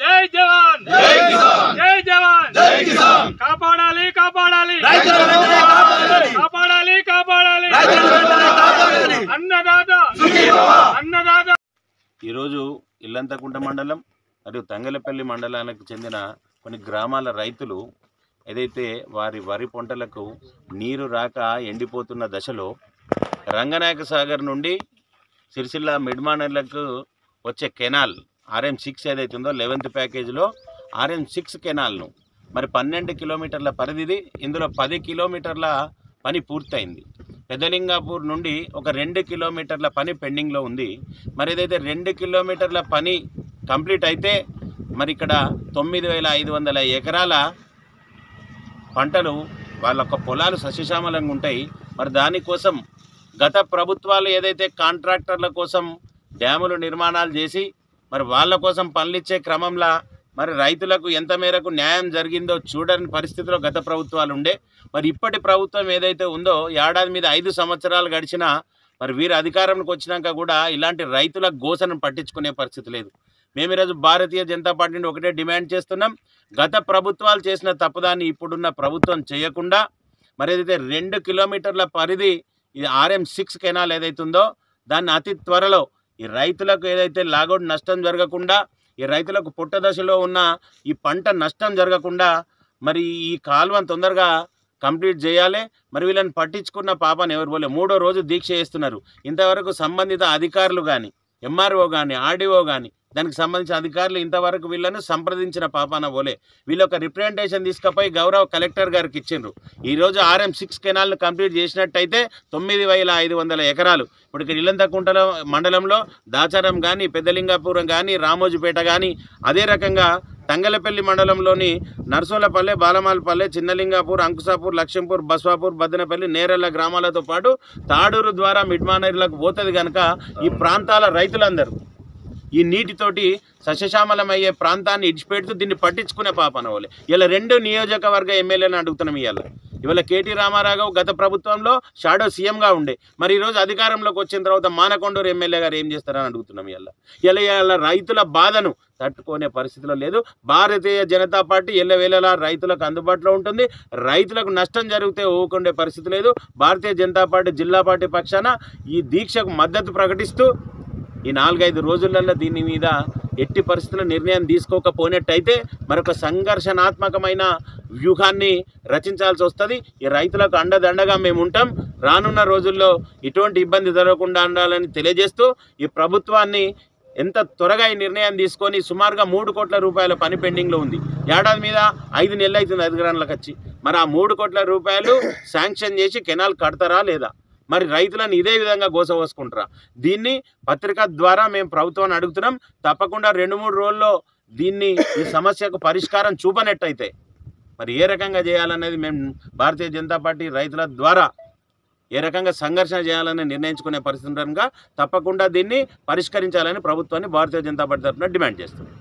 జై జవాన్ జై కిసాన్ జై జవాన్ జై కిసాన్ కాపాడాలి కాపాడాలి కాపాడాలి కాపాడాలి అన్నదాత అన్నదాత. ఈరోజు ఇల్లంతకుంట మండలం మరియు తంగలపల్లి మండలానికి చెందిన కొన్ని గ్రామాల రైతులు ఏదైతే వారి వరి పంటలకు నీరు రాక ఎండిపోతున్న దశలో రంగనాయక సాగర్ నుండి సిరిసిల్ల మిడ్మానర్లకు వచ్చే కెనాల్ RM6 ఏదైతే ఉందో 11th ప్యాకేజీలో RM6 కెనాల్ను మరి 12 కిలోమీటర్ల పరిధిది, ఇందులో 10 కిలోమీటర్ల పని పూర్తయింది. పెద్దలింగాపూర్ నుండి ఒక 2 కిలోమీటర్ల పని పెండింగ్లో ఉంది. మరి ఏదైతే 2 కిలోమీటర్ల పని కంప్లీట్ అయితే మరి ఇక్కడ 9,500 ఎకరాల పంటలు వాళ్ళ పొలాలు సస్యశ్యామలంగా ఉంటాయి. మరి దానికోసం గత ప్రభుత్వాలు ఏదైతే కాంట్రాక్టర్ల కోసం డ్యాములు నిర్మాణాలు చేసి మరి వాళ్ళ కోసం పనులిచ్చే క్రమంలో మరి రైతులకు ఎంత మేరకు న్యాయం జరిగిందో చూడని పరిస్థితిలో గత ప్రభుత్వాలు ఉండే. మరి ఇప్పటి ప్రభుత్వం ఏదైతే ఉందో ఏడాది మీద 5 సంవత్సరాలు గడిచినా మరి వీరు అధికారంలోకి వచ్చినాక కూడా ఇలాంటి రైతుల గోసను పట్టించుకునే పరిస్థితి లేదు. మేము ఈరోజు భారతీయ జనతా పార్టీ నుండి ఒకటే డిమాండ్ చేస్తున్నాం, గత ప్రభుత్వాలు చేసిన తప్పుదాన్ని ఇప్పుడున్న ప్రభుత్వం చేయకుండా మరి ఏదైతే 2 కిలోమీటర్ల పరిధి ఇది RM6 కెనాల్ ఏదైతే ఉందో దాన్ని అతి త్వరలో ఈ రైతులకు ఏదైతే లాగౌట్ నష్టం జరగకుండా, ఈ రైతులకు పుట్ట దశలో ఉన్న ఈ పంట నష్టం జరగకుండా మరి ఈ కాలువను తొందరగా కంప్లీట్ చేయాలి. మరి వీళ్ళని పట్టించుకున్న పాపని ఎవరు పోలే. 3వ రోజు దీక్ష చేస్తున్నారు. ఇంతవరకు సంబంధిత అధికారులు కానీ, MRO కానీ, RDO కానీ, దానికి సంబంధించిన అధికారులు ఇంతవరకు వీళ్ళను సంప్రదించిన పాపాన పోలే. వీళ్ళు ఒక రిప్రజెంటేషన్ తీసుకుపోయి గౌరవ కలెక్టర్ గారికి ఇచ్చిండ్రు. ఈరోజు RM6 కెనాల్ను కంప్లీట్ చేసినట్టయితే 9,500 ఎకరాలు ఇప్పుడు ఇక్కడ ఇల్లంతకుంట మండలంలో దాచారం కానీ, పెద్దలింగాపురం కానీ, రామోజుపేట కానీ, అదే రకంగా తంగలపల్లి మండలంలోని నర్సోలపల్లె, బాలమాలపల్లె, చిన్నలింగాపూర్, అంకుసాపూర్, లక్ష్మీపూర్, బస్వాపూర్, బద్దనపల్లి, నేరెళ్ల గ్రామాలతో పాటు తాడూరు ద్వారా మిడ్మానేరులకు పోతుంది కనుక ఈ ప్రాంతాల రైతులందరూ ఈ నీటితోటి సస్యశ్యామలమయ్యే ప్రాంతాన్ని ఇడిచిపెడుతూ దీన్ని పట్టించుకునే పాపన వాళ్ళే. ఇలా 2 నియోజకవర్గ ఎమ్మెల్యేలను అడుగుతున్నాం. ఇవాళ KT రామారావు గత ప్రభుత్వంలో షాడో సీఎంగా ఉండే. మరి ఈరోజు అధికారంలోకి వచ్చిన తర్వాత మానకొండూరు ఎమ్మెల్యే గారు ఏం చేస్తారని అడుగుతున్నాం. ఇలా రైతుల బాధను తట్టుకునే పరిస్థితిలో లేదు. భారతీయ జనతా పార్టీ ఎల్లవేళలా రైతులకు అందుబాటులో ఉంటుంది. రైతులకు నష్టం జరిగితే ఊరుకుండే పరిస్థితి లేదు. భారతీయ జనతా పార్టీ జిల్లా పార్టీ పక్షాన ఈ దీక్షకు మద్దతు ప్రకటిస్తూ ఈ 4-5 రోజులలో దీని మీద ఎట్టి పరిస్థితుల్లో నిర్ణయం తీసుకోకపోయినట్టయితే మరొక సంఘర్షణాత్మకమైన వ్యూహాన్ని రచించాల్సి వస్తుంది. ఈ రైతులకు అండదండగా మేము ఉంటాం. రానున్న రోజుల్లో ఇటువంటి ఇబ్బంది జరగకుండా ఉండాలని తెలియజేస్తూ ఈ ప్రభుత్వాన్ని ఎంత త్వరగా ఈ నిర్ణయం తీసుకొని సుమారుగా 3 కోట్ల రూపాయల పని పెండింగ్లో ఉంది. ఏడాది మీద 5 నెలలు అవుతుంది అధికారంలోకి వచ్చి. మరి ఆ 3 కోట్ల రూపాయలు శాంక్షన్ చేసి కెనాల్ కడతారా లేదా? మరి రైతులను ఇదే విధంగా గోసపోసుకుంటారా? దీన్ని పత్రిక ద్వారా మేము ప్రభుత్వాన్ని అడుగుతున్నాం. తప్పకుండా 2-3 రోజుల్లో దీన్ని ఈ సమస్యకు పరిష్కారం చూపనట్టయితే మరి ఏ రకంగా చేయాలనేది మేము భారతీయ జనతా పార్టీ రైతుల ద్వారా ఏ రకంగా సంఘర్షణ చేయాలని నిర్ణయించుకునే పరిస్థితి కనుక తప్పకుండా దీన్ని పరిష్కరించాలని ప్రభుత్వాన్ని భారతీయ జనతా పార్టీ తరఫున డిమాండ్ చేస్తున్నాం.